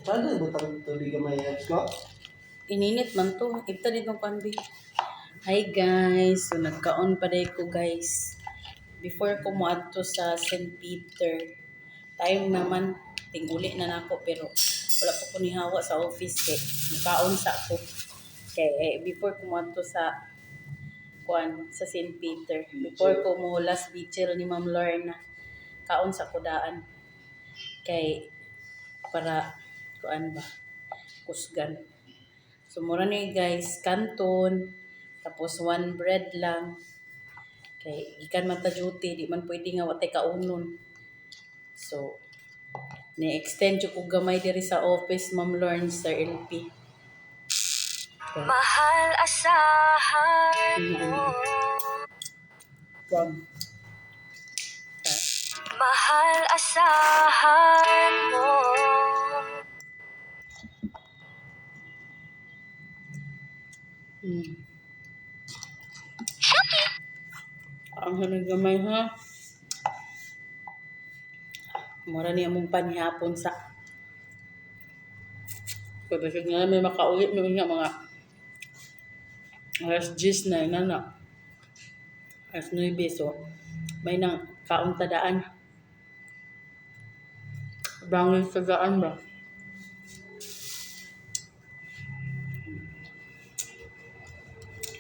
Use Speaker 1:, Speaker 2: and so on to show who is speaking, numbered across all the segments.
Speaker 1: Saan butang tubig ang may apps ko?
Speaker 2: Ininit man to. Ito din ng kanbi. Hi guys. So nagka-on pa day ko guys. Before ko mo adto sa St. Peter. Time naman. Tinguli na nako pero wala pa ko nihawa sa office kay nagka-on sa ako. Kay before ko mo adto sa sa St. Peter. Before ko mo last vigil ni Ma'am Lorna. Kaon sa kudaan. Kay para kuan ba kusgan. So mura ni guys kanton tapos one bread lang. Kay ikan man ta duty di man pwede nga watay kaunon. So ni-extend ko gamay diri sa office Ma'am Lorne Sir LP. Okay.
Speaker 3: Mahal asahan mo.
Speaker 2: From
Speaker 3: Mahal asahan mo.
Speaker 2: Ang hanang gamay ha. Mura niya mong panihapon sa kapag nga may makaulit mo nga mga alas 10 na yun na. Alas 9 so may nang kaong tadaan. Bangil sa daan ba?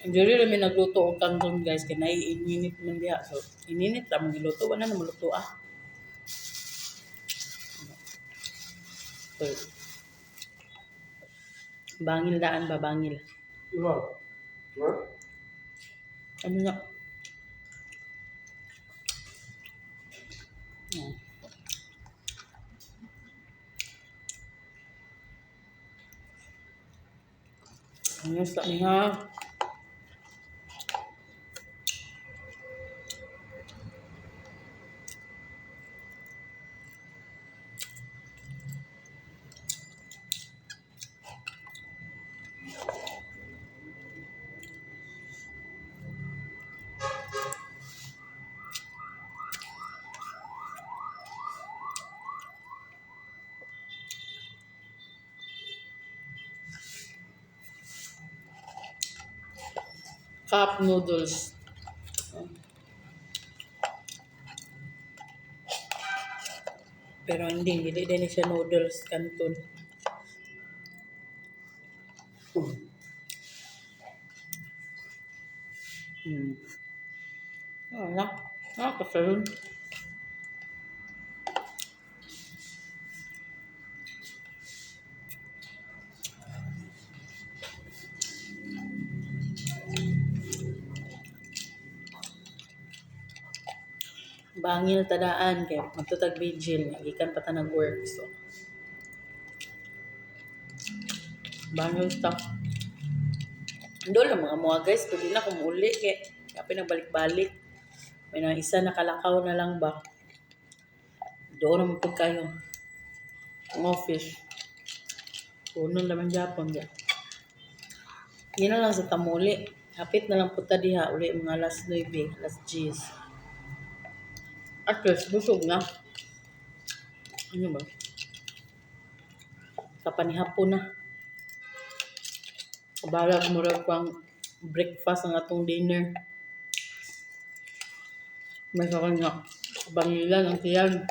Speaker 2: Dili rin may nagluto o kanton guys kaya naiinit man diha. So ininit lang giluto wala na maluto ah. So, bangil daan ba bangil?
Speaker 1: Diba? Ha?
Speaker 2: Ano na? Ano sa niya? Cup noodles. Pero hindi din siya noodles kanton. Wala. Kasalun. Bangil tadaan kay magtutag vigil gikan pa ta nag-work so bangil ta. Ndol lang mga mga guys pwede na kumuli kay kapin na balik-balik may na isa nakalakaw na lang ba doon naman po kayo ang office punon naman Japon ya yun na lang sa tamuli hapit na lang po ta diha uli mga alas 9 alas 10 at least busog na ano ba kapanihapon na kabalag mo rin pang breakfast ang atong dinner may kanya bangilan ang tiyan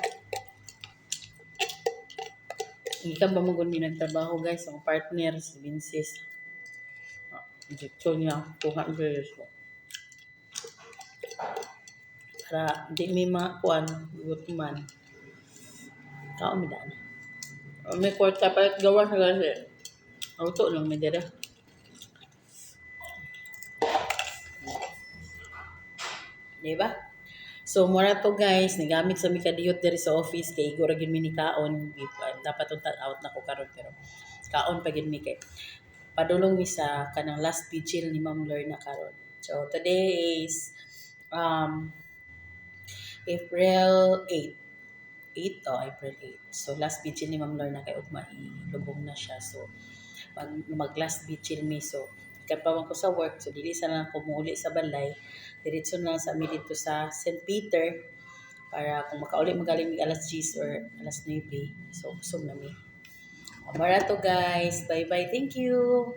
Speaker 2: ikan ba mo kundi nagtrabaho guys ang partner si Vinces injection niya kuha ko para di may makuan gutman kao mi daan may kwarta palit gawa sa kasi auto lang may dira diba? So mura to guys nagamit sa mikadiyot diri sa office kay igura gid mi ni kaon dapat unta out na ko karon pero kaon pa gid mi kay padulong mi sa kanang last vigil ni Ma'am Lorna karon. So today is April 8. April 8. So last vigil ni Ma'am Lorna kay ugma ilubong na siya. So mag last vigil mi so ikan pa man ko sa work so dili sa lang ko muuli sa balay diretso na lang sa mi dito sa St. Peter para kung makauli magaling alas 10 or alas 9 so usog na mi Abara to guys. Bye-bye. Thank you.